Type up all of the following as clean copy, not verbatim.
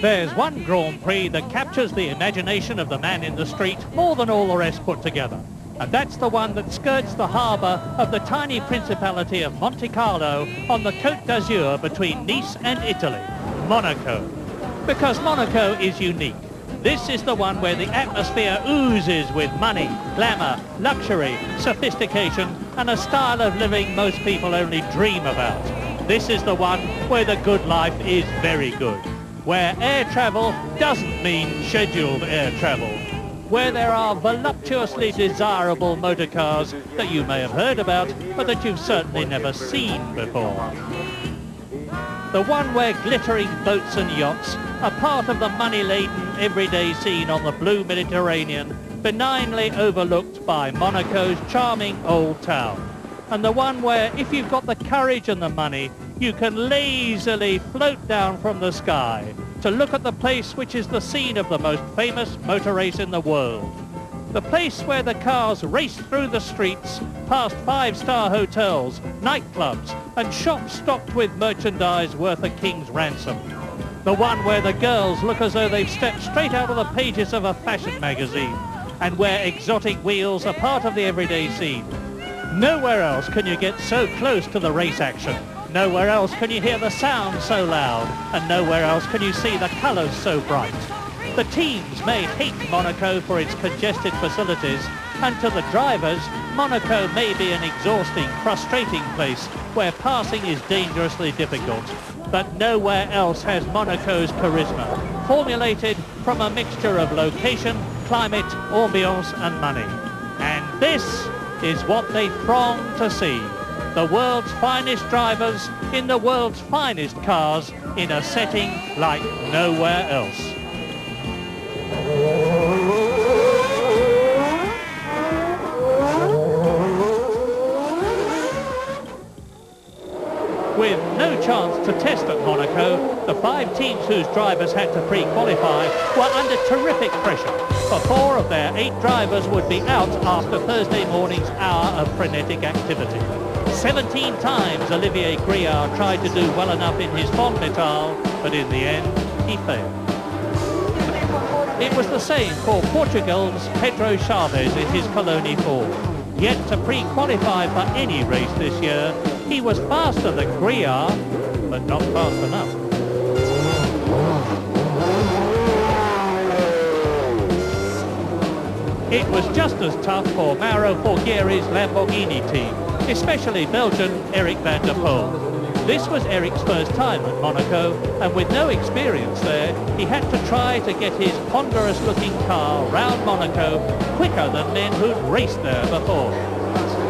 There's one Grand Prix that captures the imagination of the man in the street more than all the rest put together. And that's the one that skirts the harbour of the tiny principality of Monte Carlo on the Côte d'Azur between Nice and Italy, Monaco. Because Monaco is unique. This is the one where the atmosphere oozes with money, glamour, luxury, sophistication and a style of living most people only dream about. This is the one where the good life is very good. Where air travel doesn't mean scheduled air travel. Where there are voluptuously desirable motor cars that you may have heard about, but that you've certainly never seen before. The one where glittering boats and yachts are part of the money-laden everyday scene on the blue Mediterranean, benignly overlooked by Monaco's charming old town. And the one where, if you've got the courage and the money, you can lazily float down from the sky to look at the place which is the scene of the most famous motor race in the world. The place where the cars race through the streets, past five-star hotels, nightclubs, and shops stocked with merchandise worth a king's ransom. The one where the girls look as though they've stepped straight out of the pages of a fashion magazine, and where exotic wheels are part of the everyday scene. Nowhere else can you get so close to the race action. Nowhere else can you hear the sound so loud, and nowhere else can you see the colours so bright. The teams may hate Monaco for its congested facilities, and to the drivers, Monaco may be an exhausting, frustrating place where passing is dangerously difficult. But nowhere else has Monaco's charisma, formulated from a mixture of location, climate, ambience and money. And this is what they throng to see. The world's finest drivers in the world's finest cars in a setting like nowhere else. With no chance to test at Monaco, the 5 teams whose drivers had to pre-qualify were under terrific pressure, for 4 of their 8 drivers would be out after Thursday morning's hour of frenetic activity. 17 times Olivier Griard tried to do well enough in his Fond Metal, but in the end, he failed. It was the same for Portugal's Pedro Chaves in his Coloni Ford. Yet to pre-qualify for any race this year, he was faster than Griard, but not fast enough. It was just as tough for Mauro Forghieri's Lamborghini team, especially Belgian Eric van der Poel. This was Eric's first time at Monaco, and with no experience there, he had to try to get his ponderous-looking car round Monaco quicker than men who'd raced there before.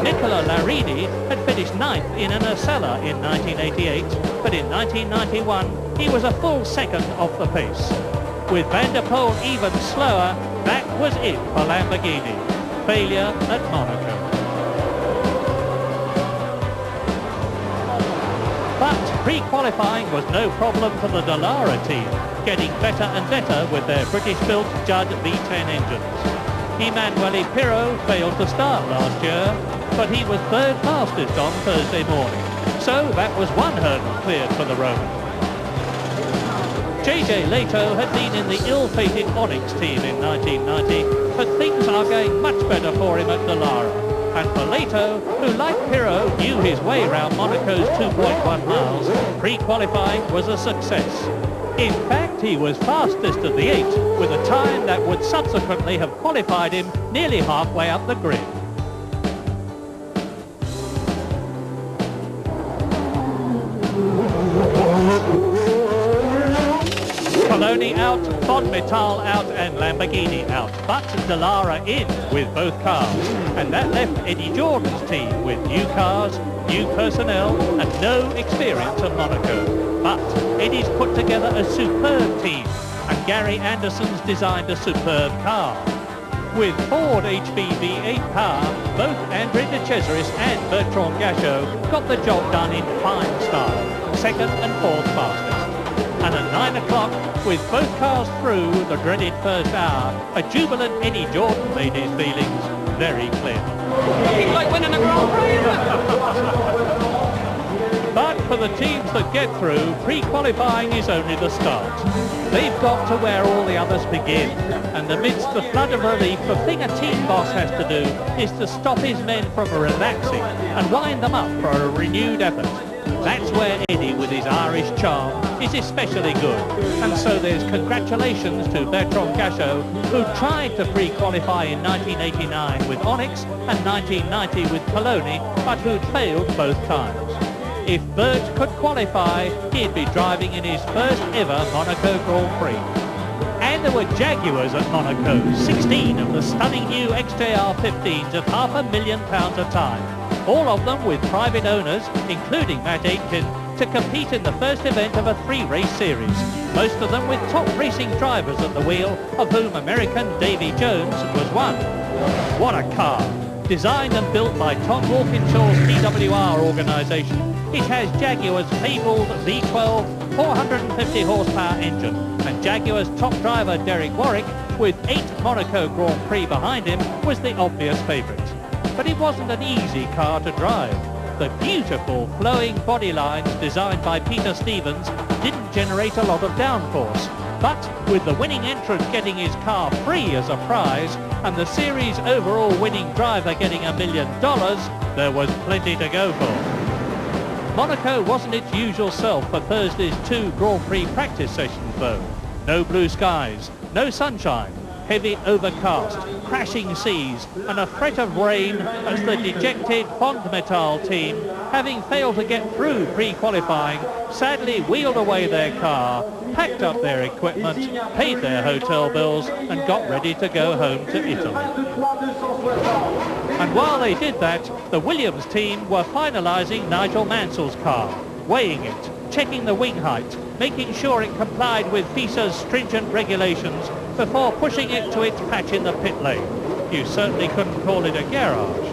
Nicola Larini had finished 9th in an Acela in 1988, but in 1991 he was a full second off the pace. With Van der Poel even slower, that was it for Lamborghini. Failure at Monaco. But pre-qualifying was no problem for the Dallara team, getting better and better with their British-built Judd V10 engines. Emanuele Pirro failed to start last year, but he was 3rd fastest on Thursday morning, so that was one hurdle cleared for the Roman. JJ Leto had been in the ill-fated Onyx team in 1990, but things are going much better for him at Dallara. And for Leto, who like Pirro knew his way round Monaco's 2.1 miles, pre-qualifying was a success. In fact, he was fastest of the 8, with a time that would subsequently have qualified him nearly halfway up the grid. Coloni out, Fond Metal out and Lamborghini out, but Dallara in with both cars, and that left Eddie Jordan's team with new cars, new personnel and no experience at Monaco. But Eddie's put together a superb team, and Gary Anderson's designed a superb car. With Ford HB V8 power, both Andre de Cesaris and Bertrand Gachot got the job done in fine style, 2nd and 4th fastest. And at 9 o'clock, with both cars through the dreaded first hour, a jubilant Eddie Jordan made his feelings very clear. Nothing like winning a Grand Prix. But for the teams that get through, pre-qualifying is only the start. They've got to where all the others begin, and amidst the flood of relief, the thing a team boss has to do is to stop his men from relaxing and wind them up for a renewed effort. That's where Eddie, with his Irish charm, is especially good. And so there's congratulations to Bertrand Gachot, who tried to pre-qualify in 1989 with Onyx and 1990 with Coloni, but who'd failed both times. If Bert could qualify, he'd be driving in his first ever Monaco Grand Prix. And there were Jaguars at Monaco, 16 of the stunning new XJR15s at £500,000 a time. All of them with private owners, including Matt Aitken, to compete in the first event of a 3-race series. Most of them with top racing drivers at the wheel, of whom American Davy Jones was one. What a car! Designed and built by Tom Walkinshaw's PWR organisation, it has Jaguar's fabled V12 450 horsepower engine, and Jaguar's top driver Derek Warwick, with 8 Monaco Grand Prix behind him, was the obvious favourite. But it wasn't an easy car to drive. The beautiful flowing body lines designed by Peter Stevens didn't generate a lot of downforce. But with the winning entrant getting his car free as a prize and the series overall winning driver getting $1 million, there was plenty to go for. Monaco wasn't its usual self for Thursday's 2 Grand Prix practice sessions though. No blue skies, no sunshine, heavy overcast, crashing seas and a threat of rain as the dejected Fondmetal team, having failed to get through pre-qualifying, sadly wheeled away their car, packed up their equipment, paid their hotel bills and got ready to go home to Italy. And while they did that, the Williams team were finalising Nigel Mansell's car, weighing it, checking the wing height, making sure it complied with FISA's stringent regulations before pushing it to its patch in the pit lane. You certainly couldn't call it a garage.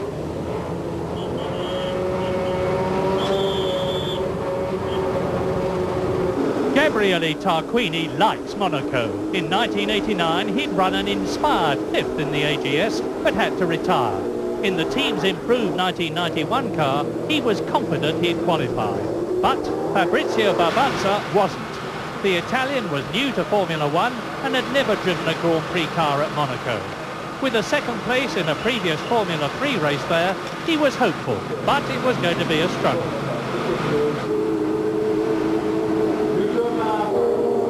Gabriele Tarquini likes Monaco. In 1989, he'd run an inspired 5th in the AGS, but had to retire. In the team's improved 1991 car, he was confident he'd qualify. But Fabrizio Barbanza wasn't. The Italian was new to Formula One and had never driven a Grand Prix car at Monaco. With a second place in a previous Formula 3 race there, he was hopeful, but it was going to be a struggle.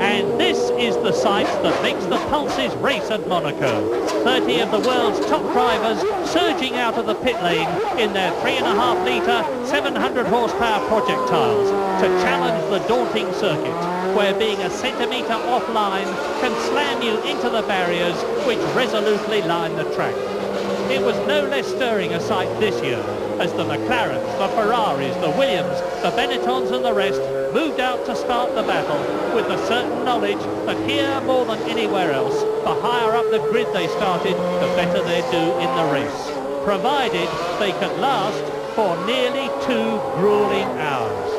And this is the sight that makes the pulses race at Monaco. 30 of the world's top drivers surging out of the pit lane in their 3.5-litre, 700 horsepower projectiles to challenge the daunting circuit, where being a centimetre offline can slam you into the barriers which resolutely line the track. It was no less stirring a sight this year as the McLarens, the Ferraris, the Williams, the Benettons and the rest moved out to start the battle with the certain knowledge that here more than anywhere else, the higher up the grid they started, the better they'd do in the race, provided they could last for nearly 2 grueling hours.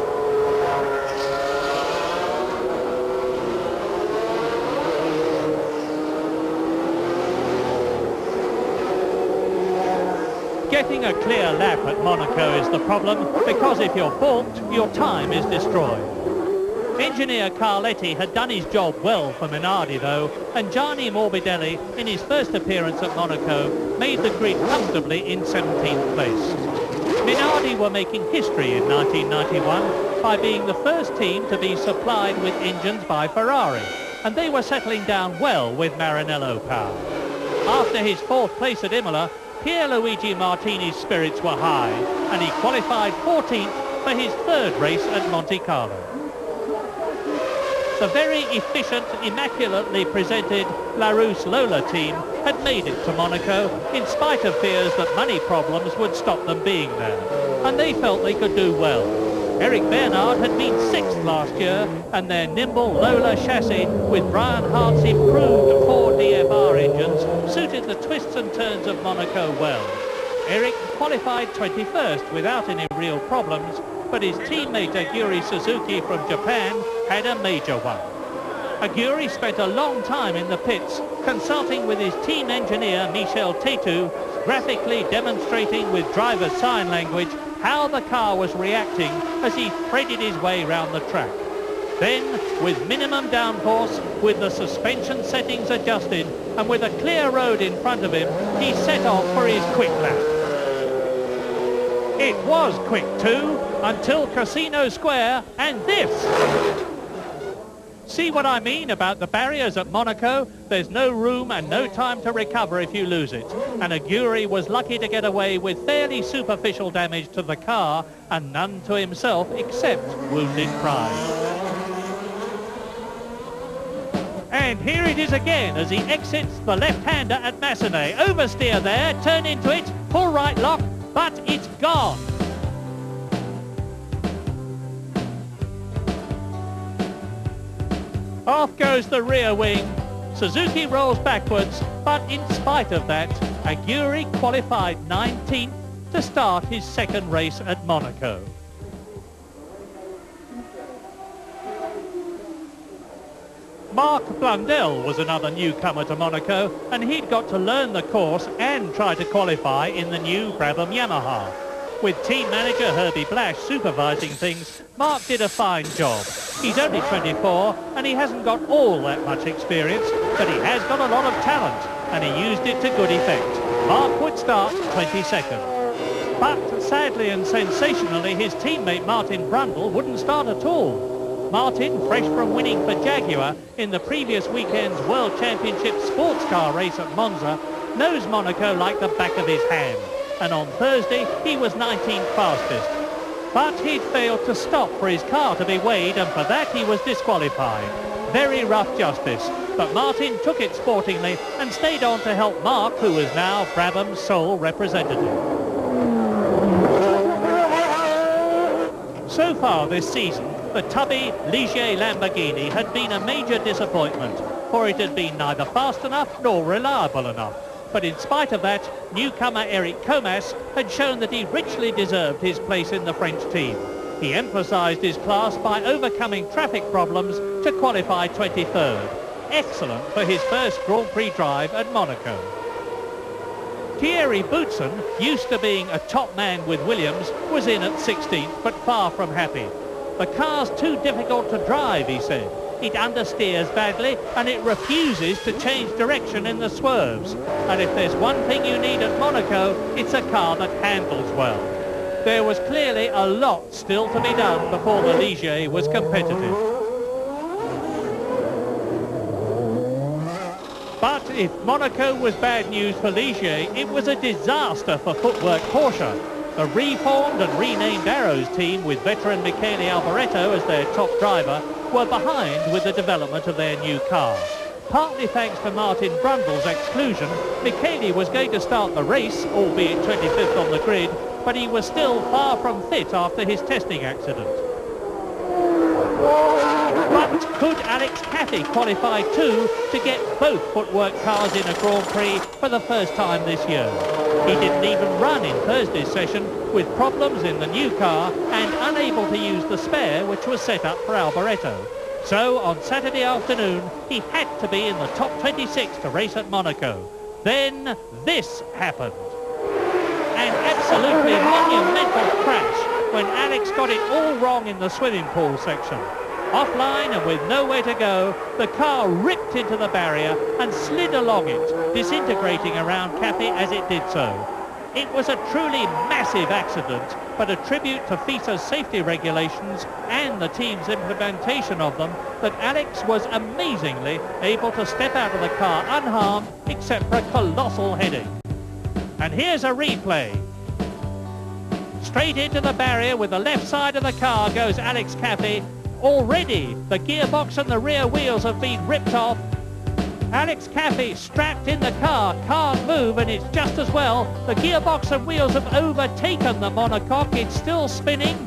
Getting a clear lap at Monaco is the problem, because if you're balked, your time is destroyed. Engineer Carletti had done his job well for Minardi though, and Gianni Morbidelli, in his first appearance at Monaco, made the grid comfortably in 17th place. Minardi were making history in 1991 by being the first team to be supplied with engines by Ferrari, and they were settling down well with Maranello power. After his 4th place at Imola, Pierluigi Martini's spirits were high, and he qualified 14th for his 3rd race at Monte Carlo. The very efficient, immaculately presented Larousse Lola team had made it to Monaco in spite of fears that money problems would stop them being there, and they felt they could do well. Eric Bernard had been 6th last year, and their nimble Lola chassis with Brian Hart's improved 4 DFR engines suited the twists and turns of Monaco well. Eric qualified 21st without any real problems, but his teammate Aguri Suzuki from Japan had a major one. Aguri spent a long time in the pits consulting with his team engineer Michel Tetu, graphically demonstrating with driver's sign language how the car was reacting as he threaded his way round the track. Then, with minimum downforce, with the suspension settings adjusted, and with a clear road in front of him, he set off for his quick lap. It was quick too, until Casino Square, and this. See what I mean about the barriers at Monaco? There's no room and no time to recover if you lose it. And Aguirre was lucky to get away with fairly superficial damage to the car and none to himself except wounded pride. And here it is again as he exits the left-hander at Massenet. Oversteer there, turn into it, full right lock, but it's gone. Off goes the rear wing. Suzuki rolls backwards, but in spite of that, Aguirre qualified 19th to start his second race at Monaco. Mark Blundell was another newcomer to Monaco, and he'd got to learn the course and try to qualify in the new Brabham Yamaha. With team manager Herbie Blash supervising things, Mark did a fine job. He's only 24 and he hasn't got all that much experience, but he has got a lot of talent and he used it to good effect. Mark would start 22nd. But sadly and sensationally, his teammate Martin Brundle wouldn't start at all. Martin, fresh from winning for Jaguar in the previous weekend's World Championship sports car race at Monza, knows Monaco like the back of his hand. And on Thursday, he was 19th fastest. But he'd failed to stop for his car to be weighed, and for that he was disqualified. Very rough justice, but Martin took it sportingly and stayed on to help Mark, who was now Brabham's sole representative. So far this season, the tubby Ligier Lamborghini had been a major disappointment, for it had been neither fast enough nor reliable enough. But in spite of that, newcomer Eric Comas had shown that he richly deserved his place in the French team. He emphasised his class by overcoming traffic problems to qualify 23rd. Excellent for his first Grand Prix drive at Monaco. Thierry Boutsen, used to being a top man with Williams, was in at 16th, but far from happy. The car's too difficult to drive, he said. It understeers badly and it refuses to change direction in the swerves. And if there's one thing you need at Monaco, it's a car that handles well. There was clearly a lot still to be done before the Ligier was competitive. But if Monaco was bad news for Ligier, it was a disaster for Footwork Porsche. The reformed and renamed Arrows team, with veteran Michele Alboreto as their top driver, were behind with the development of their new car. Partly thanks to Martin Brundle's exclusion, Michele was going to start the race, albeit 25th on the grid, but he was still far from fit after his testing accident. But could Alex Caffey qualify too to get both Footwork cars in a Grand Prix for the first time this year? He didn't even run in Thursday's session with problems in the new car and unable to use the spare which was set up for Alboreto. So on Saturday afternoon he had to be in the top 26 to race at Monaco. Then this happened. An absolutely monumental crash when Alex got it all wrong in the swimming pool section. Offline and with nowhere to go, the car ripped into the barrier and slid along it, disintegrating around Caffey as it did so. It was a truly massive accident, but a tribute to FISA's safety regulations and the team's implementation of them that Alex was amazingly able to step out of the car unharmed except for a colossal headache. And here's a replay. Straight into the barrier with the left side of the car goes Alex Caffey. Already the gearbox and the rear wheels have been ripped off. Alex Caffey strapped in the car, can't move, and it's just as well. The gearbox and wheels have overtaken the monocoque. It's still spinning.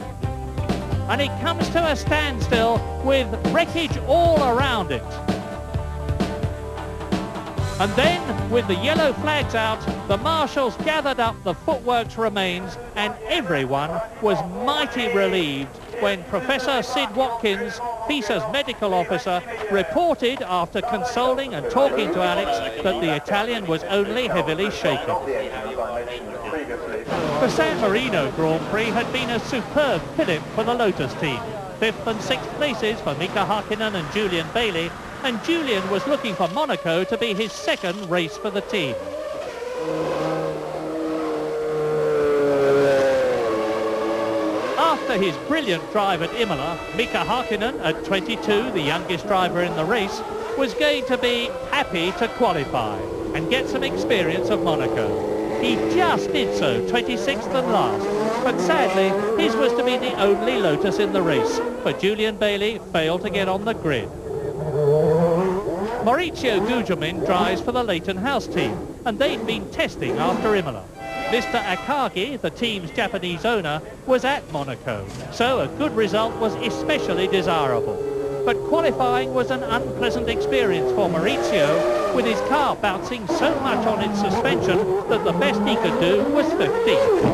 And it comes to a standstill with wreckage all around it. And then, with the yellow flags out, the marshals gathered up the Footworks remains and everyone was mighty relieved when Professor Sid Watkins FISA's medical officer reported after consoling and talking to Alex that the Italian was only heavily shaken. The San Marino Grand Prix had been a superb fillip for the Lotus team. 5th and 6th places for Mika Hakkinen and Julian Bailey, and Julian was looking for Monaco to be his second race for the team. After his brilliant drive at Imola, Mika Hakkinen, at 22, the youngest driver in the race, was going to be happy to qualify and get some experience of Monaco. He just did so, 26th and last, but sadly his was to be the only Lotus in the race, for Julian Bailey failed to get on the grid. Maurizio Gugelmin drives for the Leighton House team, and they'd been testing after Imola. Mr. Akagi, the team's Japanese owner, was at Monaco, so a good result was especially desirable. But qualifying was an unpleasant experience for Maurizio, with his car bouncing so much on its suspension that the best he could do was 15th.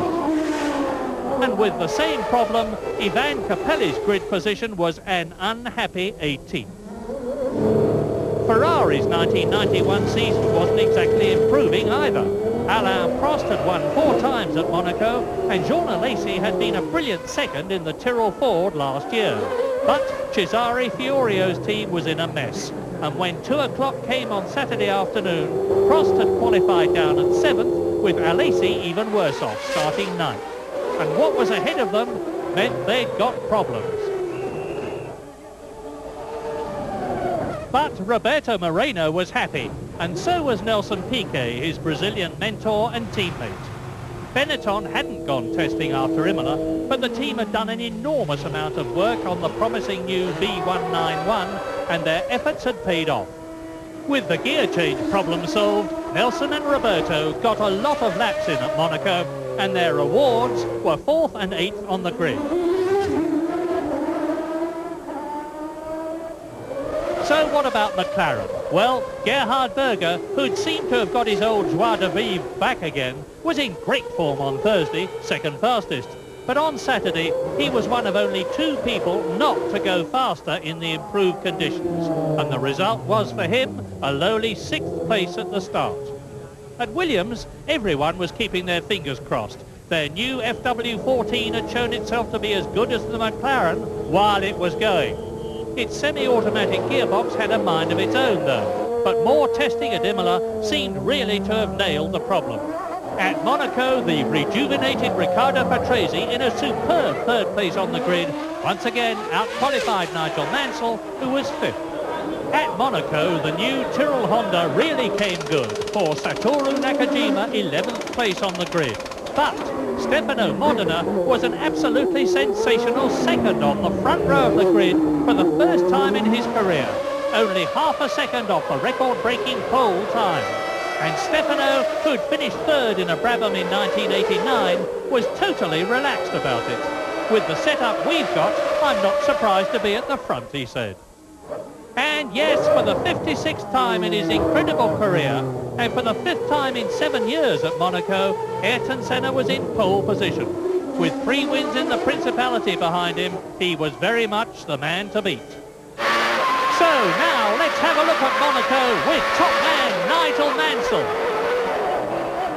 And with the same problem, Ivan Capelli's grid position was an unhappy 18th. Ferrari's 1991 season wasn't exactly improving either. Alain Prost had won 4 times at Monaco, and Jean Alesi had been a brilliant second in the Tyrrell Ford last year. But Cesare Fiorio's team was in a mess, and when 2 o'clock came on Saturday afternoon, Prost had qualified down at 7th, with Alesi even worse off, starting 9th. And what was ahead of them meant they'd got problems. But Roberto Moreno was happy, and so was Nelson Piquet, his Brazilian mentor and teammate. Benetton hadn't gone testing after Imola, but the team had done an enormous amount of work on the promising new V191, and their efforts had paid off. With the gear change problem solved, Nelson and Roberto got a lot of laps in at Monaco, and their rewards were 4th and 8th on the grid. So what about McLaren? Well, Gerhard Berger, who'd seemed to have got his old joie de vivre back again, was in great form on Thursday, second fastest. But on Saturday, he was one of only 2 people not to go faster in the improved conditions. And the result was for him a lowly 6th place at the start. At Williams, everyone was keeping their fingers crossed. Their new FW14 had shown itself to be as good as the McLaren while it was going. Its semi-automatic gearbox had a mind of its own though, but more testing at Imola seemed really to have nailed the problem. At Monaco, the rejuvenated Riccardo Patrese, in a superb 3rd place on the grid, once again out-qualified Nigel Mansell, who was 5th. At Monaco, the new Tyrrell Honda really came good for Satoru Nakajima, 11th place on the grid. But Stefano Modena was an absolutely sensational second on the front row of the grid for the first time in his career, only half a second off the record-breaking pole time. And Stefano, who'd finished 3rd in a Brabham in 1989, was totally relaxed about it. With the setup we've got, I'm not surprised to be at the front, he said. And yes, for the 56th time in his incredible career, and for the 5th time in 7 years at Monaco, Ayrton Senna was in pole position. With 3 wins in the Principality behind him, he was very much the man to beat. So now let's have a look at Monaco with top man Nigel Mansell.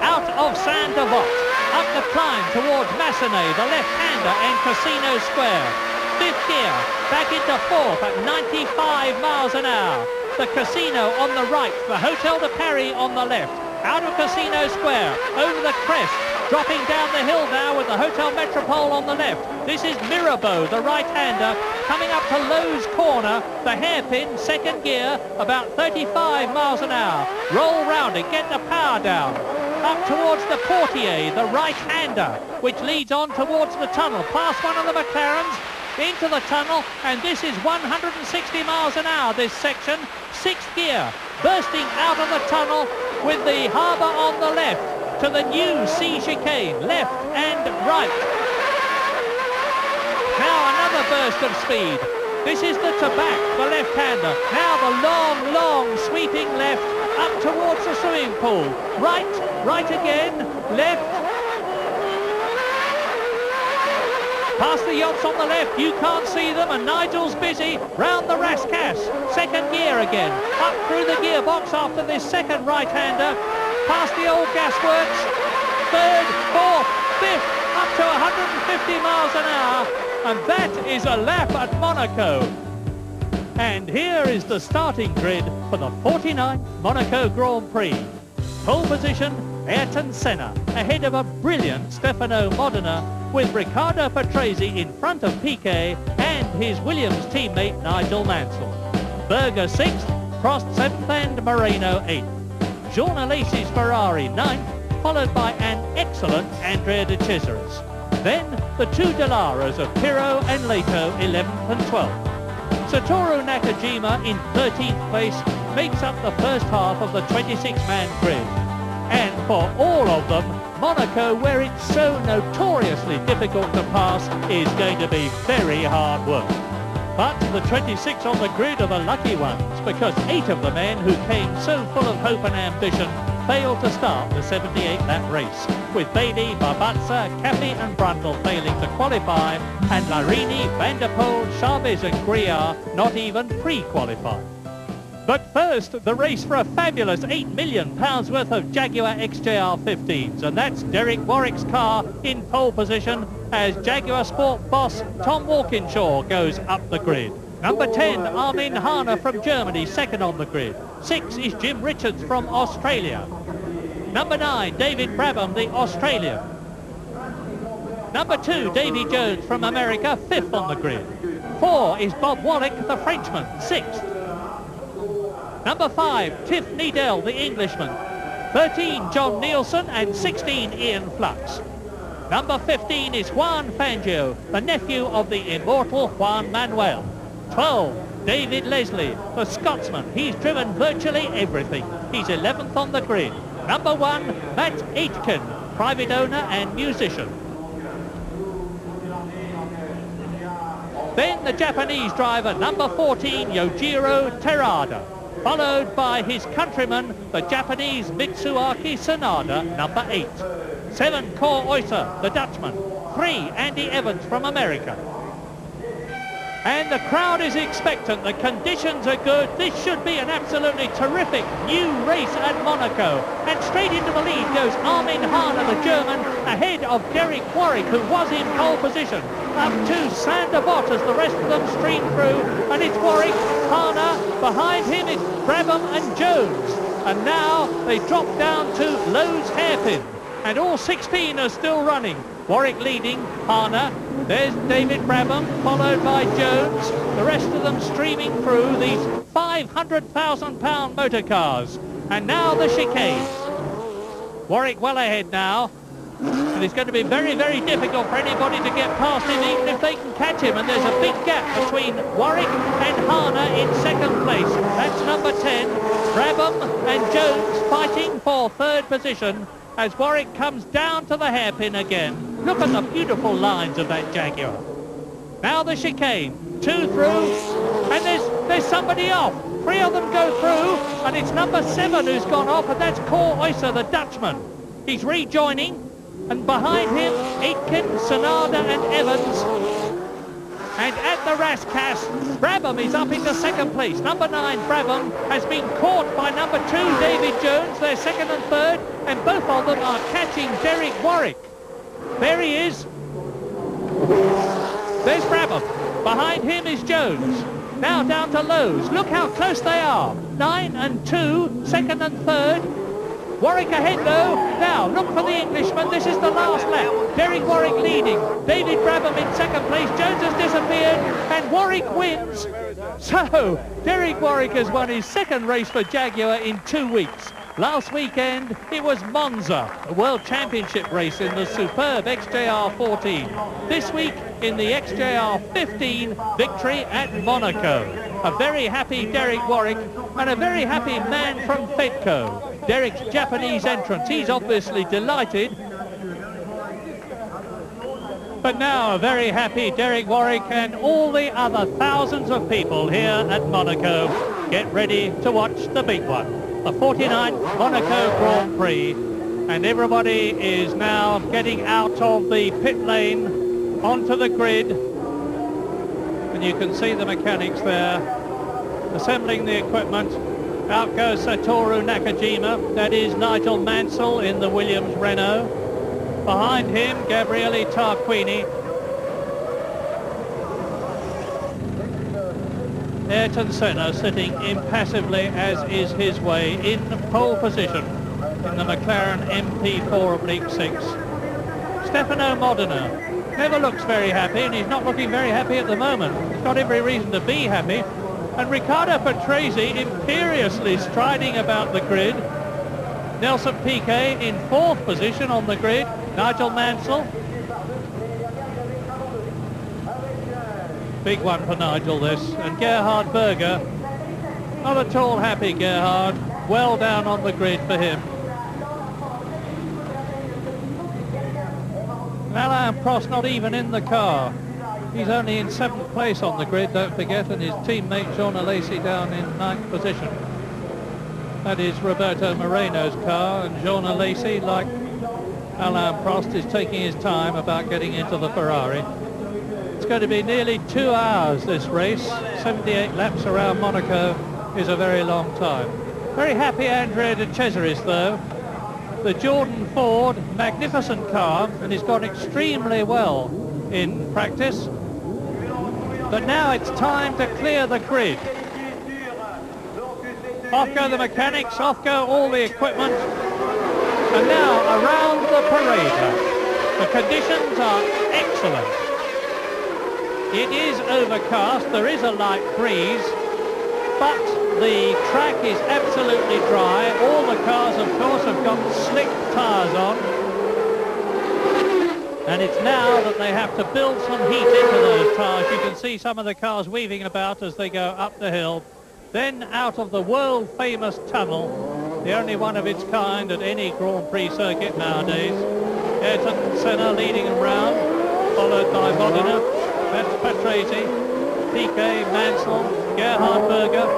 Out of Saint-Devote, up the climb towards Massenet, the left-hander, and Casino Square. 5th gear, back into 4th at 95 miles an hour. The Casino on the right, the Hotel de Paris on the left. Out of Casino Square, over the crest, dropping down the hill now with the Hotel Metropole on the left. This is Mirabeau, the right-hander, coming up to Lowe's Corner, the hairpin, 2nd gear, about 35 miles an hour. Roll round it, get the power down. Up towards the Portier, the right-hander, which leads on towards the tunnel, past one of the McLarens, into the tunnel, and this is 160 miles an hour, this section. 6th gear, bursting out of the tunnel with the harbour on the left to the new sea chicane, left and right. Now another burst of speed. This is the Tabac, the left-hander. Now the long, long sweeping left up towards the swimming pool. Right, right again, left. Past the yachts on the left, you can't see them, and Nigel's busy round the Rascasse. Second gear again, up through the gearbox after this second right-hander. Past the old gasworks, third, fourth, fifth, up to 150 miles an hour, and that is a lap at Monaco. And here is the starting grid for the 49th Monaco Grand Prix. Pole position, Ayrton Senna, ahead of a brilliant Stefano Modena, with Riccardo Patrese in front of Piquet and his Williams teammate Nigel Mansell. Berger 6th, Prost 7th and Moreno 8th. Jean Alesi's Ferrari 9th, followed by an excellent Andrea de Cesaris. Then the two Dellaras of Pirro and Leto 11th and 12th. Satoru Nakajima in 13th place makes up the first half of the 26-man grid. And for all of them, Monaco, where it's so notoriously difficult to pass, is going to be very hard work. But the 26 on the grid are the lucky ones, because 8 of the men who came so full of hope and ambition failed to start the 78-lap race, with Bailey, Barbazza, Caffey and Brundle failing to qualify, and Larini, Van der Poel, Chavez and Griard not even pre-qualified. But first, the race for a fabulous £8 million worth of Jaguar XJR-15s, and that's Derek Warwick's car in pole position as Jaguar Sport boss Tom Walkinshaw goes up the grid. Number 10, Armin Hahne from Germany, second on the grid. 6 is Jim Richards from Australia. Number 9, David Brabham, the Australian. Number 2, Davy Jones from America, 5th on the grid. 4 is Bob Wallach, the Frenchman, 6th. Number 5, Tiff Needell, the Englishman. 13, John Nielsen, and 16, Ian Flux. Number 15 is Juan Fangio, the nephew of the immortal Juan Manuel. 12, David Leslie, the Scotsman. He's driven virtually everything. He's 11th on the grid. Number 1, Matt Aitken, private owner and musician. Then the Japanese driver, number 14, Yojiro Terada, followed by his countryman, the Japanese Mitsuaki Sanada, number 8. 7, Cor Oyster, the Dutchman. 3, Andy Evans from America. And the crowd is expectant. The conditions are good. This should be an absolutely terrific new race at Monaco. And straight into the lead goes Armin Hahne, the German, ahead of Derek Warwick, who was in pole position. Up to Sander Bott as the rest of them stream through. And it's Warwick, Hahne. Behind him it's Brabham and Jones. And now they drop down to Lowe's hairpin. And all 16 are still running. Warwick leading, Hahne. There's David Brabham, followed by Jones. The rest of them streaming through these £500,000 motor cars. And now the chicane. Warwick well ahead now. And it's going to be very, very difficult for anybody to get past him, even if they can catch him. And there's a big gap between Warwick and Hahne in second place. That's number 10. Brabham and Jones fighting for third position as Warwick comes down to the hairpin again. Look at the beautiful lines of that Jaguar. Now the chicane. 2 through, and there's somebody off. 3 of them go through, and it's number 7 who's gone off, and that's Cor Oyster, the Dutchman. He's rejoining, and behind him, Aitken, Sanada and Evans. And at the Rascasse, Brabham is up into second place. Number 9, Brabham, has been caught by number 2, David Jones. They're second and third, and both of them are catching Derek Warwick. There he is. There's Brabham. Behind him is Jones. Now down to Lowe's. Look how close they are. 9 and 2, second and third. Warwick ahead though. Now look for the Englishman. This is the last lap. Derek Warwick leading. David Brabham in second place. Jones has disappeared and Warwick wins. So Derek Warwick has won his second race for Jaguar in 2 weeks. Last weekend it was Monza, a World Championship race in the superb XJR-14. This week in the XJR-15 victory at Monaco. A very happy Derek Warwick and a very happy man from Fedco. Derek's Japanese entrance, he's obviously delighted. But now a very happy Derek Warwick and all the other thousands of people here at Monaco get ready to watch the big one. The 49th Monaco Grand Prix, and everybody is now getting out of the pit lane onto the grid. And you can see the mechanics there assembling the equipment. Out goes Satoru Nakajima. That is Nigel Mansell in the Williams Renault. Behind him, Gabriele Tarquini. Ayrton Senna sitting impassively, as is his way, in pole position in the McLaren MP4/6. Stefano Modena never looks very happy, and he's not looking very happy at the moment. He's got every reason to be happy. And Riccardo Patrese imperiously striding about the grid. Nelson Piquet in 4th position on the grid. Nigel Mansell. Big one for Nigel, this. And Gerhard Berger. Not at all happy, Gerhard. Well down on the grid for him. Alain Prost not even in the car. He's only in 7th place on the grid, don't forget, and his teammate Jean Alesi down in 9th position. That is Roberto Moreno's car, and Jean Alesi, like Alain Prost, is taking his time about getting into the Ferrari. It's going to be nearly 2 hours, this race. 78 laps around Monaco is a very long time. Very happy Andrea de Cesaris, though. The Jordan Ford, magnificent car, and he's gone extremely well in practice. But now it's time to clear the grid. Off go the mechanics, off go all the equipment. And now around the parade lap. The conditions are excellent. It is overcast, there is a light breeze, but the track is absolutely dry. All the cars, of course, have got slick tyres on. And it's now that they have to build some heat into those tyres. You can see some of the cars weaving about as they go up the hill. Then out of the world-famous tunnel, the only one of its kind at any Grand Prix circuit nowadays. Ayrton Senna leading them round, followed by Modena. That's Patrese, Piquet, Mansell, Gerhard Berger.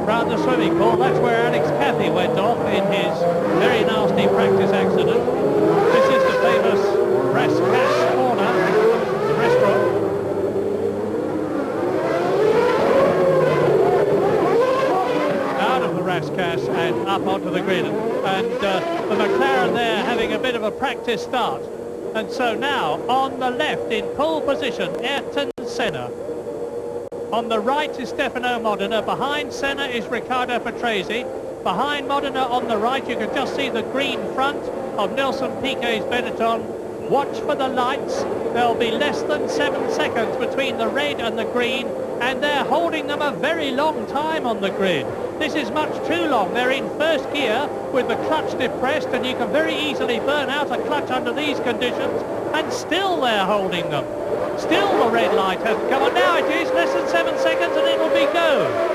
Round the swimming pool, that's where Alex Cathy went off in his very nasty practice accident. This is the famous Rascasse corner, the restaurant. Out of the Rascasse and up onto the grid. And the McLaren there having a bit of a practice start. And so now, on the left, in pole position, Ayrton Senna. On the right is Stefano Modena. Behind Senna is Riccardo Patrese. Behind Modena on the right, you can just see the green front of Nelson Piquet's Benetton. Watch for the lights. There'll be less than 7 seconds between the red and the green, and they're holding them a very long time on the grid. This is much too long. They're in first gear with the clutch depressed, and you can very easily burn out a clutch under these conditions, and still they're holding them. Still the red light hasn't come on. Now it is less than 7 seconds and it'll be go.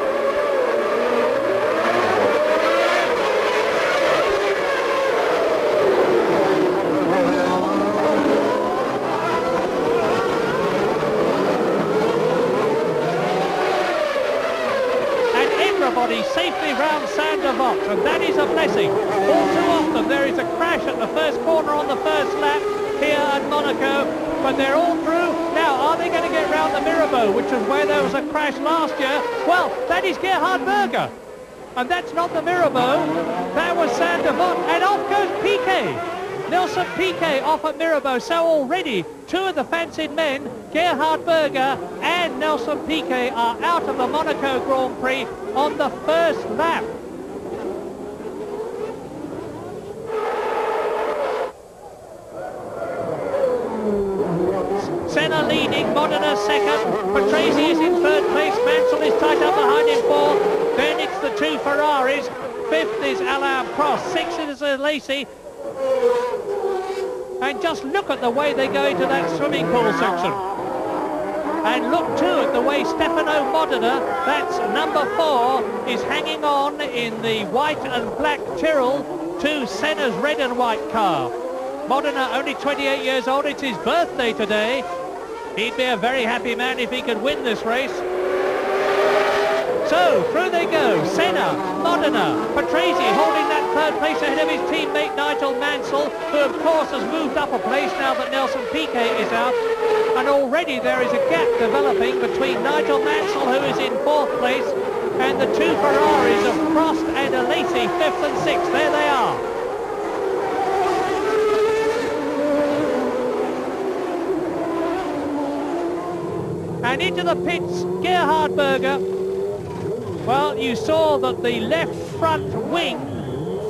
Safely round Saint-Devant, and that is a blessing. All too often there is a crash at the first corner on the first lap here at Monaco, but they're all through. Now, are they going to get round the Mirabeau, which is where there was a crash last year? Well, that is Gerhard Berger, and that's not the Mirabeau. That was Saint-Devant, and off goes Piquet. Nelson Piquet off at Mirabeau. So already two of the fancied men, Gerhard Berger and Nelson Piquet, are out of the Monaco Grand Prix on the first lap. Senna leading, Modena second, Patrese is in third place, Mansell is tight up behind him fourth, then it's the two Ferraris, fifth is Alain Prost, sixth is Alesi. And just look at the way they go into that swimming pool section. And look too at the way Stefano Modena, that's number 4, is hanging on in the white and black Tyrrell to Senna's red and white car. Modena only 28 years old, it's his birthday today. He'd be a very happy man if he could win this race. So through they go, Senna, Modena, Patrese holding that third place ahead of his teammate Nigel Mansell, who of course has moved up a place now that Nelson Piquet is out. And already there is a gap developing between Nigel Mansell, who is in fourth place, and the two Ferraris of Prost and Alesi, fifth and sixth. There they are. And into the pits, Gerhard Berger. Well, you saw that the left front wing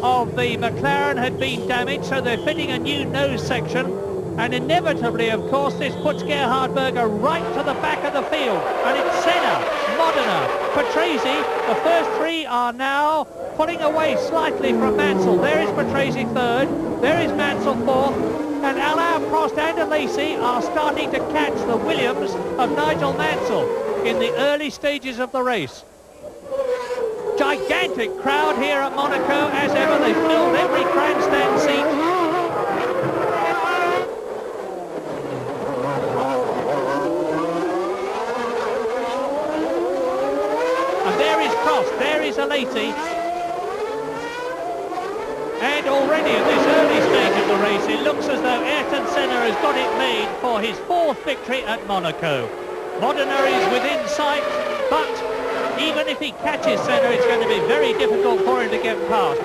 of the McLaren had been damaged, so they're fitting a new nose section. And inevitably, of course, this puts Gerhard Berger right to the back of the field. And it's Senna, Modena, Patrese. The first three are now pulling away slightly from Mansell. There is Patrese third, there is Mansell fourth, and Alain Prost and Alesi are starting to catch the Williams of Nigel Mansell in the early stages of the race. Gigantic crowd here at Monaco, as ever. They filled every grandstand seat. And there is Prost, there is Alesi. And already at this early stage of the race, it looks as though Ayrton Senna has got it made for his fourth victory at Monaco. Modena is within sight, but even if he catches Senna, it's going to be very difficult for him to get past.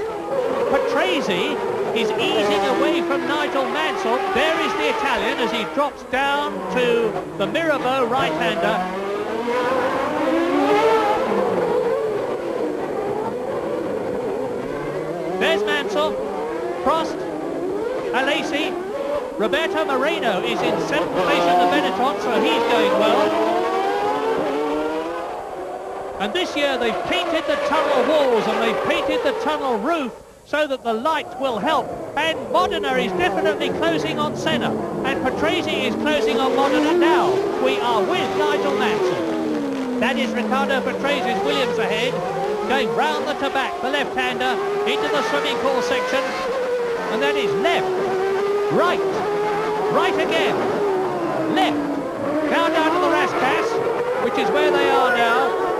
Patrese is easing away from Nigel Mansell. There is the Italian as he drops down to the Mirabeau right-hander. There's Mansell, Prost, Alesi. Roberto Moreno is in seventh place in the Benetton, so he's going well. And this year they've painted the tunnel walls and they've painted the tunnel roof so that the light will help. And Modena is definitely closing on Senna. And Patrese is closing on Modena now. We are with Nigel Mansell. That is Riccardo Patrese's Williams ahead. Going round the to-back, the left-hander, into the swimming pool section. And that is left, right, right again, left. Now down to the Rascasse, which is where they are now.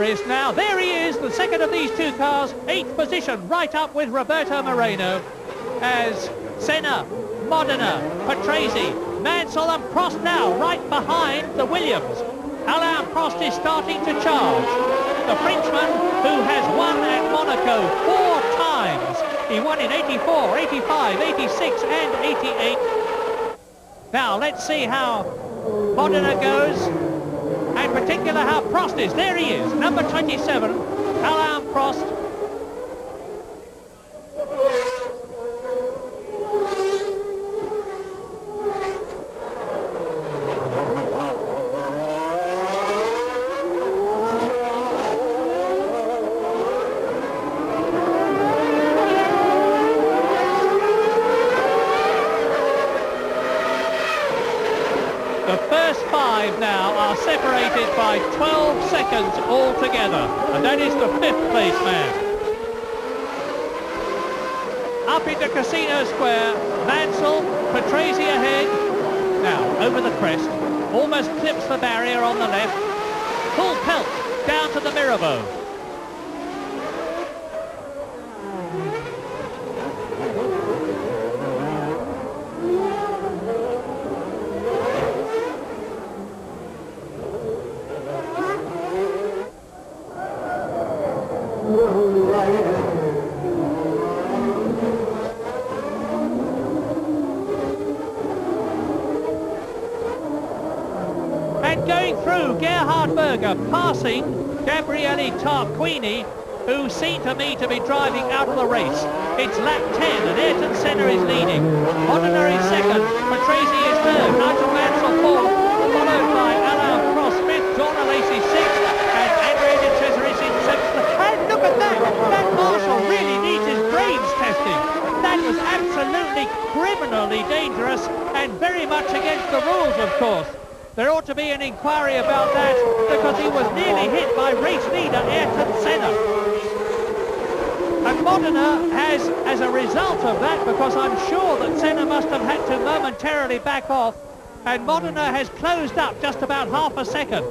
Is now, there he is, the second of these two cars, 8th position, right up with Roberto Moreno, as Senna, Modena, Patrese, Mansell and Prost now right behind the Williams. Alain Prost is starting to charge. The Frenchman who has won at Monaco 4 times. He won in 84, 85, 86 and 88. Now let's see how Modena goes. In particular how Prost is. There he is, number 27, Alain Prost. The first 5 now are separated by 12 seconds altogether, and that is the 5th place man. Up into Casino Square, Mansell, Patrese ahead. Now, over the crest, almost clips the barrier on the left. Full pelt down to the Mirabeau. And going through, Gerhard Berger passing Gabriele Tarquini, who seem to me to be driving out of the race. It's lap 10 and Ayrton Senna is leading. Modena is second, Patrese is third, Nigel Mansell fourth, followed by Alain Prost fifth, John Alesi sixth, and Andrea Di Cesare is in seventh. And look at that! That marshal really needs his brains testing. That was absolutely criminally dangerous and very much against the rules, of course. There ought to be an inquiry about that because he was nearly hit by race leader Ayrton Senna. And Modena has, as a result of that, because I'm sure that Senna must have had to momentarily back off, and Modena has closed up just about half a second.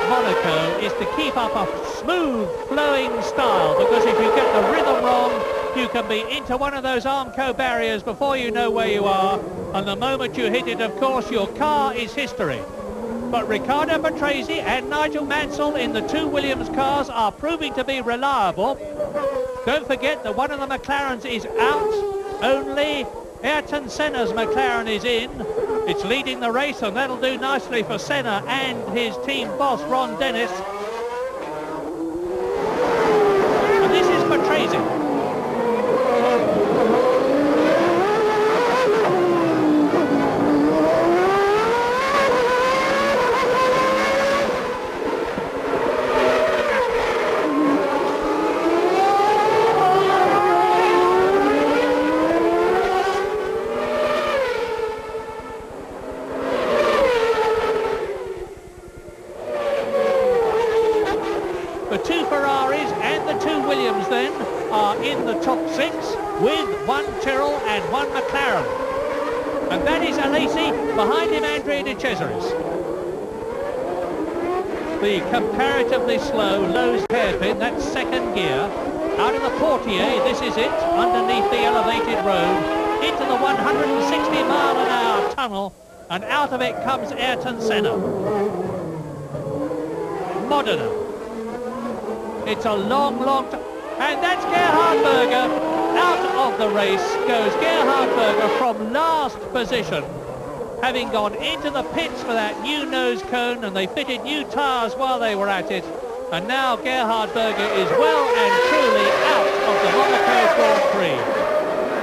Monaco is to keep up a smooth flowing style, because if you get the rhythm wrong you can be into one of those Armco barriers before you know where you are, and the moment you hit it, of course, your car is history. But Riccardo Patrese and Nigel Mansell in the two Williams cars are proving to be reliable. Don't forget that one of the McLarens is out, only Ayrton Senna's McLaren is in. It's leading the race, and that'll do nicely for Senna and his team boss, Ron Dennis. And this is Patrese. The two Ferraris and the two Williams then are in the top six with one Tyrrell and one McLaren. And that is Alesi, behind him Andrea De Cesaris. The comparatively slow Lowe's hairpin, that's second gear. Out of the Portier, this is it, underneath the elevated road, into the 160-mile-an-hour tunnel, and out of it comes Ayrton Senna. Modena. It's a long, long time. And that's Gerhard Berger. Out of the race goes Gerhard Berger from last position, having gone into the pits for that new nose cone, and they fitted new tyres while they were at it. And now Gerhard Berger is well and truly out of the Monaco Grand Prix.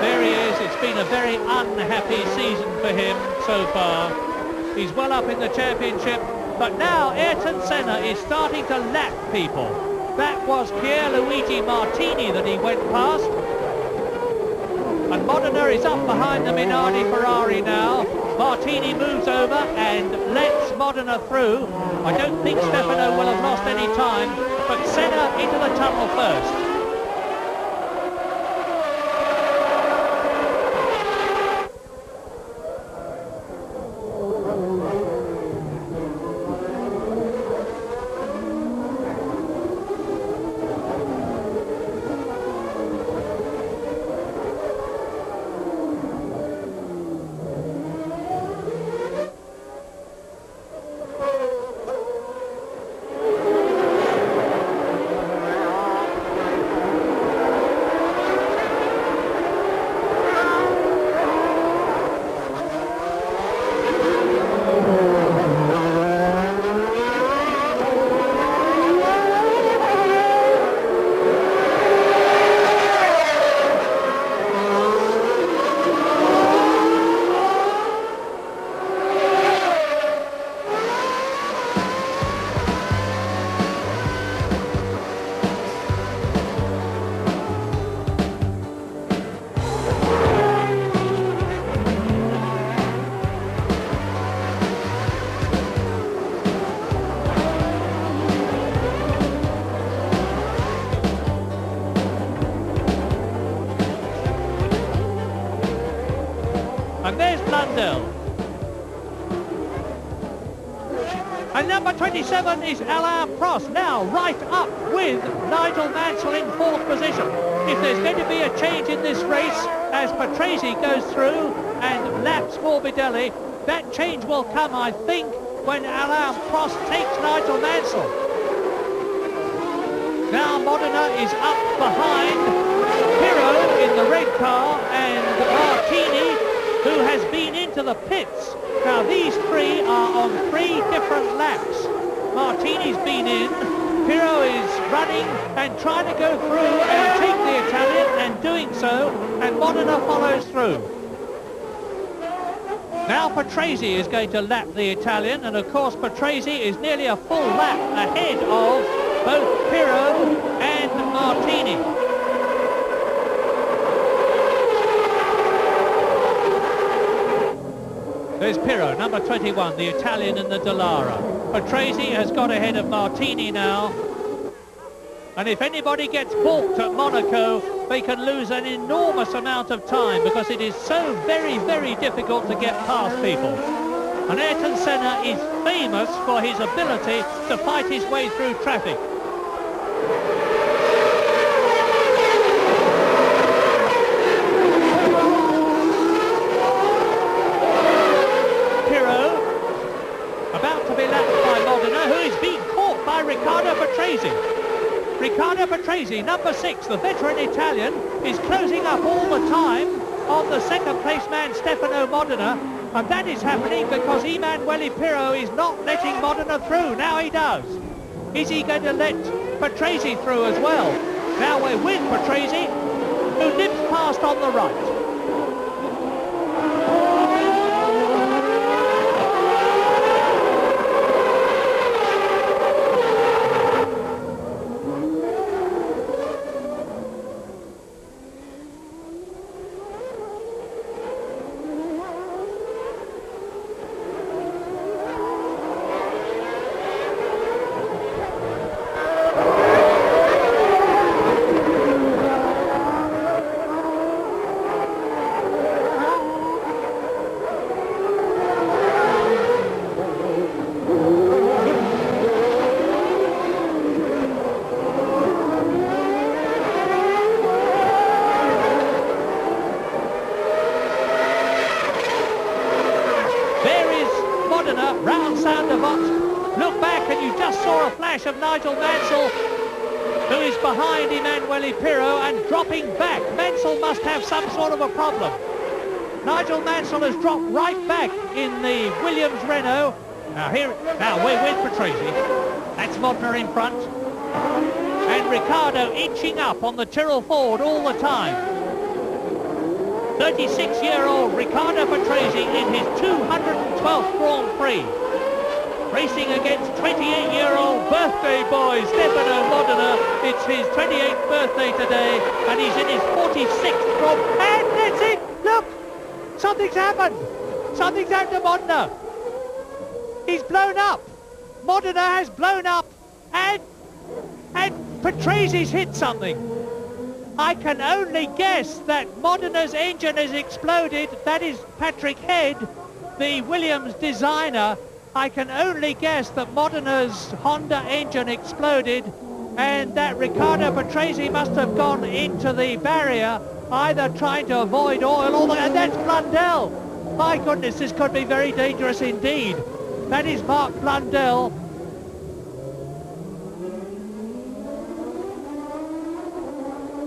There he is. It's been a very unhappy season for him so far. He's well up in the championship, but now Ayrton Senna is starting to lap people. That was Pierluigi Martini that he went past. And Modena is up behind the Minardi Ferrari now. Martini moves over and lets Modena through. I don't think Stefano will have lost any time, but Senna into the tunnel first. And there's Blundell. And number 27 is Alain Prost, now right up with Nigel Mansell in fourth position. If there's going to be a change in this race as Patrese goes through and laps Morbidelli, that change will come, I think, when Alain Prost takes Nigel Mansell. Now Modena is up behind Pirro in the red car and Martini, who has been into the pits. Now these three are on three different laps. Martini's been in, Pirro is running and trying to go through and take the Italian, and doing so, and Modena follows through. Now Patrese is going to lap the Italian, and of course Patrese is nearly a full lap ahead of both Pirro and Martini. There's Pirro, number 21, the Italian in the Dallara. Patrese has got ahead of Martini now. And if anybody gets balked at Monaco, they can lose an enormous amount of time because it is so very, very difficult to get past people. And Ayrton Senna is famous for his ability to fight his way through traffic. Pirro, about to be lapped by Modena, who is being caught by Riccardo Patrese. Riccardo Patrese, number 6, the veteran Italian, is closing up all the time on the second place man Stefano Modena, and that is happening because Emanuele Pirro is not letting Modena through. Now he does. Is he going to let Patrese through as well? Now we're with Patrese, who nips past on the right. Round sound of Ott. Look back and you just saw a flash of Nigel Mansell, who is behind Emanuele Pirro and dropping back. Mansell must have some sort of a problem. Nigel Mansell has dropped right back in the Williams Renault. Now we're with Patrese. That's Modena in front. And Riccardo inching up on the Tyrrell Ford all the time. 36-year-old Riccardo Patrese in his 212th Grand Prix, racing against 28-year-old birthday boy Stefano Modena. It's his 28th birthday today, and he's in his 46th Grand Prix. And that's it! Look! Something's happened! Something's happened to Modena! He's blown up! Modena has blown up, and Patrese's hit something. I can only guess that Modena's engine has exploded. That is Patrick Head, the Williams designer. I can only guess that Modena's Honda engine exploded and that Riccardo Patrese must have gone into the barrier, either trying to avoid oil and that's Blundell. My goodness, this could be very dangerous indeed. That is Mark Blundell.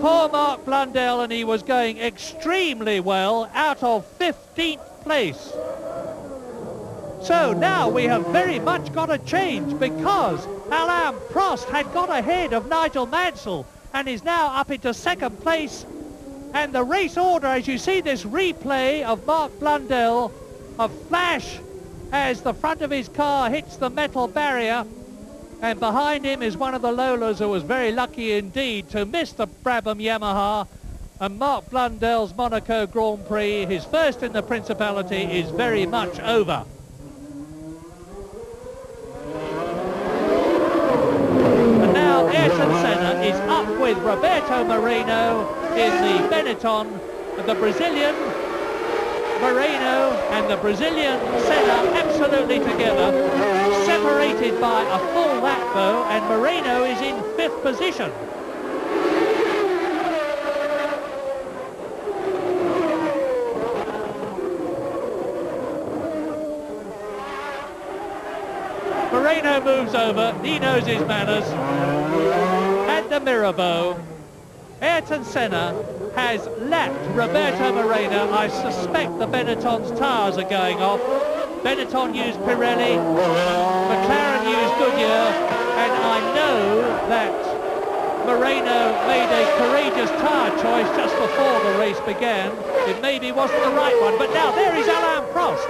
Poor Mark Blundell, and he was going extremely well out of 15th place. So now we have very much got a change because Alain Prost had got ahead of Nigel Mansell and is now up into second place. And the race order, as you see this replay of Mark Blundell, a flash as the front of his car hits the metal barrier. And behind him is one of the Lolas who was very lucky indeed to miss the Brabham Yamaha. And Mark Blundell's Monaco Grand Prix, his first in the Principality, is very much over. And now Ayrton Senna is up with Roberto Moreno in the Benetton. The Brazilian Moreno and the Brazilian Senna absolutely together, separated by a full lap though, and Moreno is in 5th position. Moreno moves over, he knows his manners. At the Mirabeau, Ayrton Senna has lapped Roberto Moreno. I suspect the Benetton's tyres are going off. Benetton used Pirelli, McLaren used Goodyear, and I know that Moreno made a courageous tyre choice just before the race began. It maybe wasn't the right one, but now there is Alain Prost.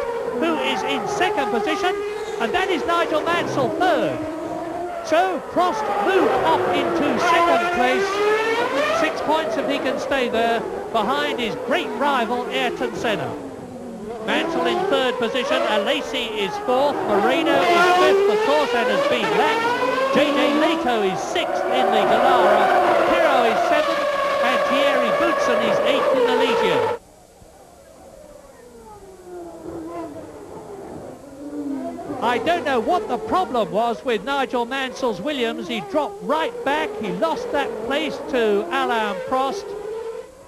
is in second position, and that is Nigel Mansell third. So Prost moved up into second place. 6 points if he can stay there, behind his great rival Ayrton Senna. Mansell in third position, Alesi is fourth, Moreno is fifth, of course, and has been lapped. JJ Leto is sixth in the Gallara, Pirro is seventh, and Thierry Boutsen is eighth in the Legion. I don't know what the problem was with Nigel Mansell's Williams. He dropped right back. He lost that place to Alain Prost.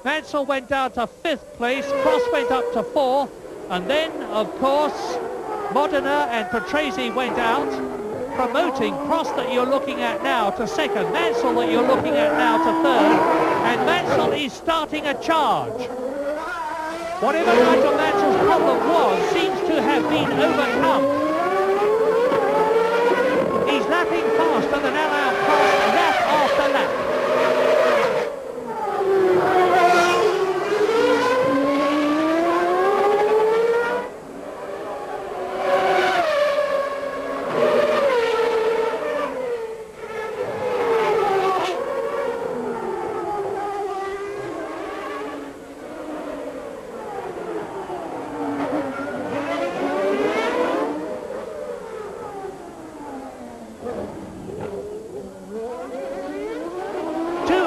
Mansell went down to fifth place. Prost went up to fourth. And then, of course, Modena and Patrese went out, promoting Prost that you're looking at now to second, Mansell that you're looking at now to third. And Mansell is starting a charge. Whatever Nigel Mansell's problem was seems to have been overcome. He's lapping faster than Alain Prost, lap after lap.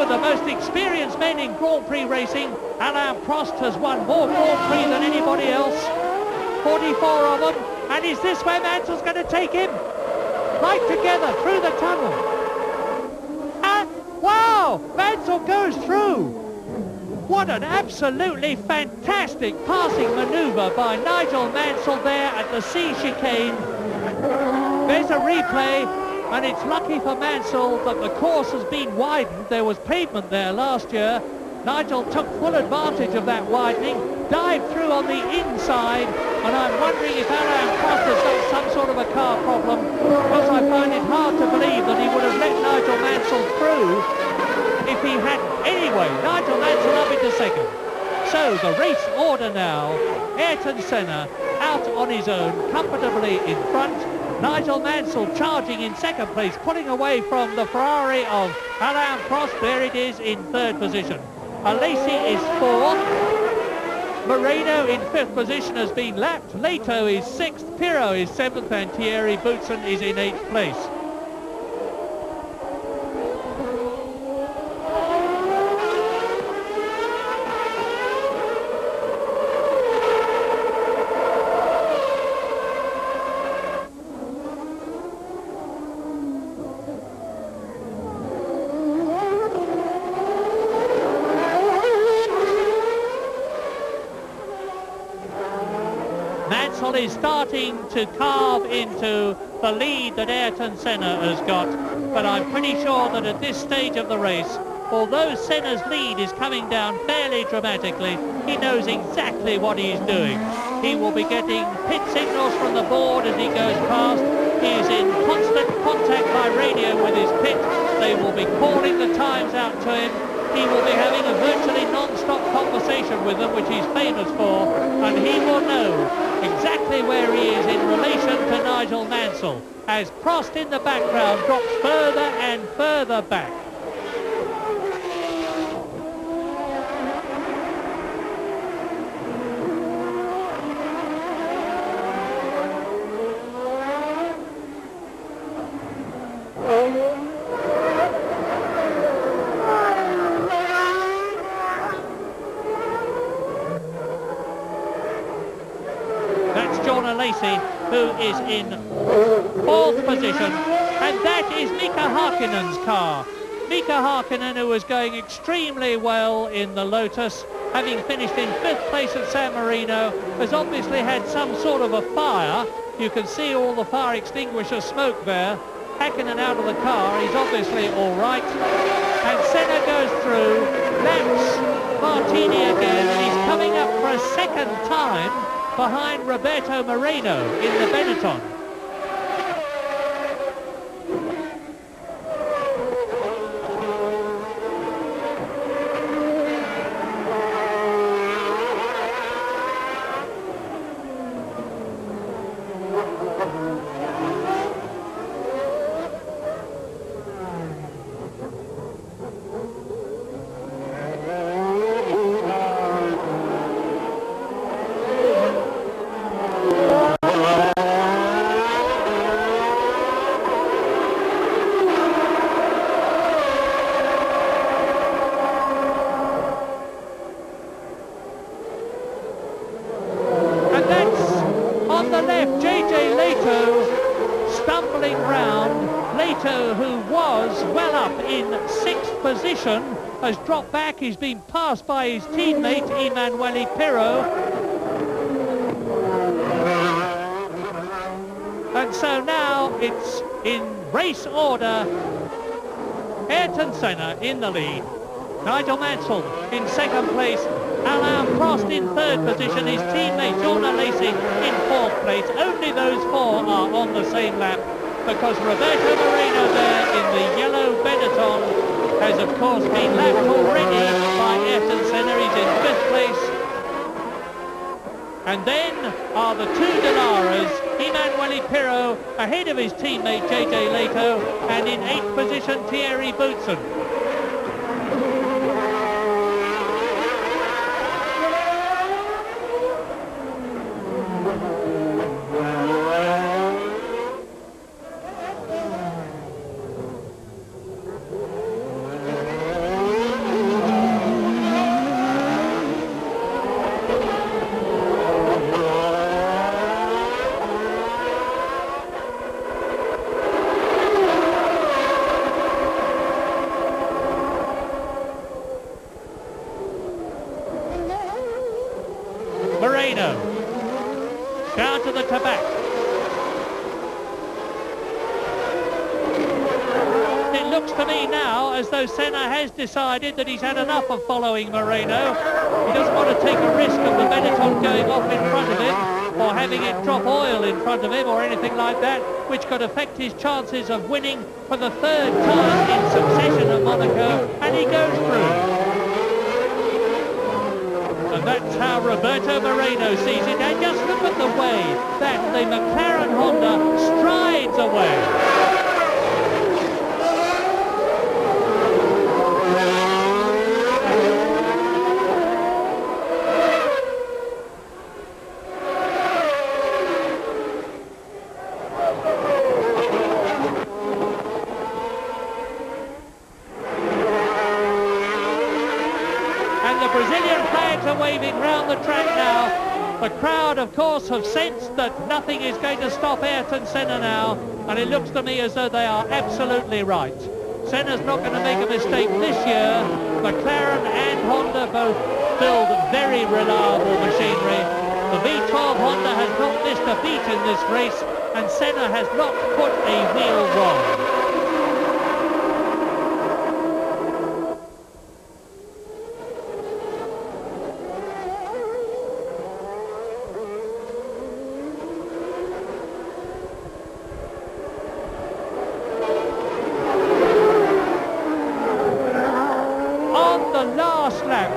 The most experienced men in Grand Prix racing. Alain Prost has won more Grand Prix than anybody else, 44 of them. And is this where Mansell's going to take him? Right together through the tunnel. And wow, Mansell goes through. What an absolutely fantastic passing manoeuvre by Nigel Mansell there at the C chicane. There's a replay. And it's lucky for Mansell that the course has been widened. There was pavement there last year. Nigel took full advantage of that widening, dived through on the inside, and I'm wondering if Alain Prost has got some sort of a car problem, because I find it hard to believe that he would have let Nigel Mansell through if he hadn't. Anyway, Nigel Mansell up into second. So the race order now, Ayrton Senna out on his own, comfortably in front. Nigel Mansell charging in second place, pulling away from the Ferrari of Alain Prost. There it is in third position. Alesi is fourth. Moreno in fifth position has been lapped. Leto is sixth. Pirro is seventh. And Thierry Boutsen is in eighth place. Mansell is starting to carve into the lead that Ayrton Senna has got, but I'm pretty sure that at this stage of the race, although Senna's lead is coming down fairly dramatically, he knows exactly what he's doing. He will be getting pit signals from the board as he goes past. He is in constant contact by radio with his pit. They will be calling the times out to him. He will be having a virtually non-stop conversation with them, which he's famous for, and he will know exactly where he is in relation to Nigel Mansell, as Prost in the background drops further and further back. Who is in fourth position, and that is Mika Häkkinen's car. Mika Häkkinen, who was going extremely well in the Lotus, having finished in fifth place at San Marino, has obviously had some sort of a fire. You can see all the fire extinguisher smoke there. Häkkinen out of the car, he's obviously all right. And Senna goes through, laps Martini again, and he's coming up for a second time behind Roberto Moreno in the Benetton. left JJ Leto stumbling round. Leto, who was well up in 6th position, has dropped back. He's been passed by his teammate Emanuele Pirro. And so now it's in race order. Ayrton Senna in the lead. Nigel Mansell in 2nd place. Alain Prost in 3rd position. His teammate Jean Alesi in 4th place. Only those 4 are on the same lap, because Roberto Moreno there in the yellow Benetton has of course been lapped already by Ayrton Senna. He's in 5th place. And then are the 2 Delaras, Emanuele Pirro ahead of his teammate JJ Leto, and in 8th position Thierry Boutsen. Moreno, down to the tabac. It looks to me now as though Senna has decided that he's had enough of following Moreno. He doesn't want to take a risk of the Benetton going off in front of him, or having it drop oil in front of him, or anything like that, which could affect his chances of winning for the 3rd time in succession at Monaco, and he goes through. And that's how Roberto Moreno sees it. And just look at the way that the McLaren Honda strides away. Brazilian flags are waving round the track now. The crowd, of course, have sensed that nothing is going to stop Ayrton Senna now, and it looks to me as though they are absolutely right. Senna's not going to make a mistake this year. McLaren and Honda both build very reliable machinery. The V12 Honda has not missed a beat in this race, and Senna has not put a wheel wrong.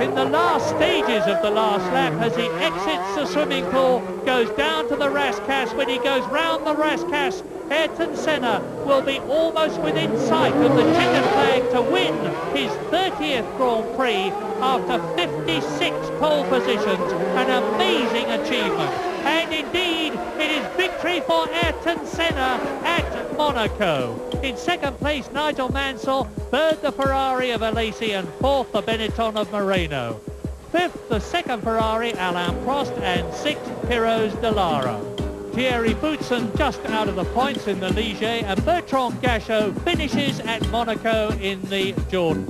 In the last stages of the last lap, as he exits the swimming pool, goes down to the Rascasse. When he goes round the Rascasse, Ayrton Senna will be almost within sight of the checkered flag to win his 30th Grand Prix after 56 pole positions. An amazing achievement. And indeed, it is victory for Ayrton Senna at Monaco. In 2nd place, Nigel Mansell. 3rd, the Ferrari of Alesi, and 4th, the Benetton of Moreno. 5th, the 2nd Ferrari, Alain Prost, and 6th, Pirro's Dallara. Thierry Boutsen just out of the points in the Ligier, and Bertrand Gachot finishes at Monaco in the Jordan.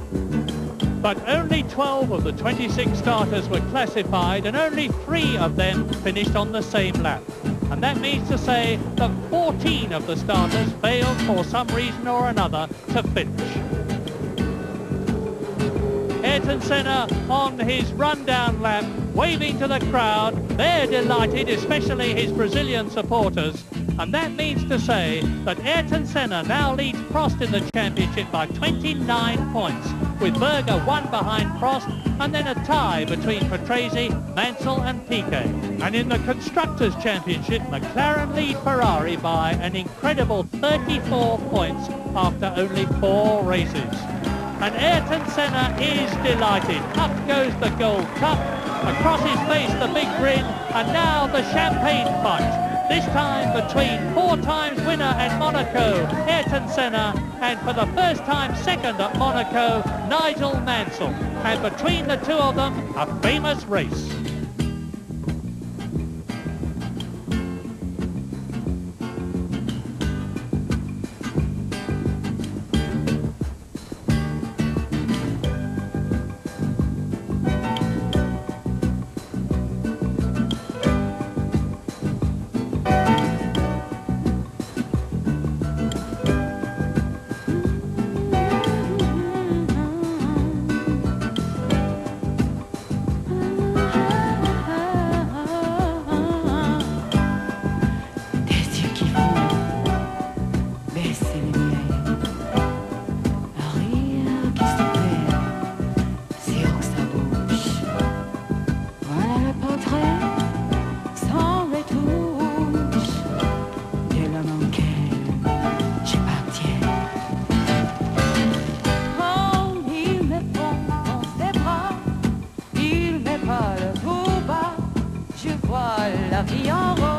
But only 12 of the 26 starters were classified, and only 3 of them finished on the same lap. And that means to say that 14 of the starters failed for some reason or another to finish. Ayrton Senna on his rundown lap, waving to the crowd. They're delighted, especially his Brazilian supporters. And that means to say that Ayrton Senna now leads Prost in the championship by 29 points, with Berger 1 behind Prost, and then a tie between Patrese, Mansell and Piquet. And in the Constructors' Championship, McLaren lead Ferrari by an incredible 34 points after only 4 races. And Ayrton Senna is delighted. Up goes the Gold Cup, across his face the big grin, and now the champagne fight. This time between 4 times winner at Monaco, Ayrton Senna, and for the first time second at Monaco, Nigel Mansell. And between the 2 of them, a famous race. parti en rose.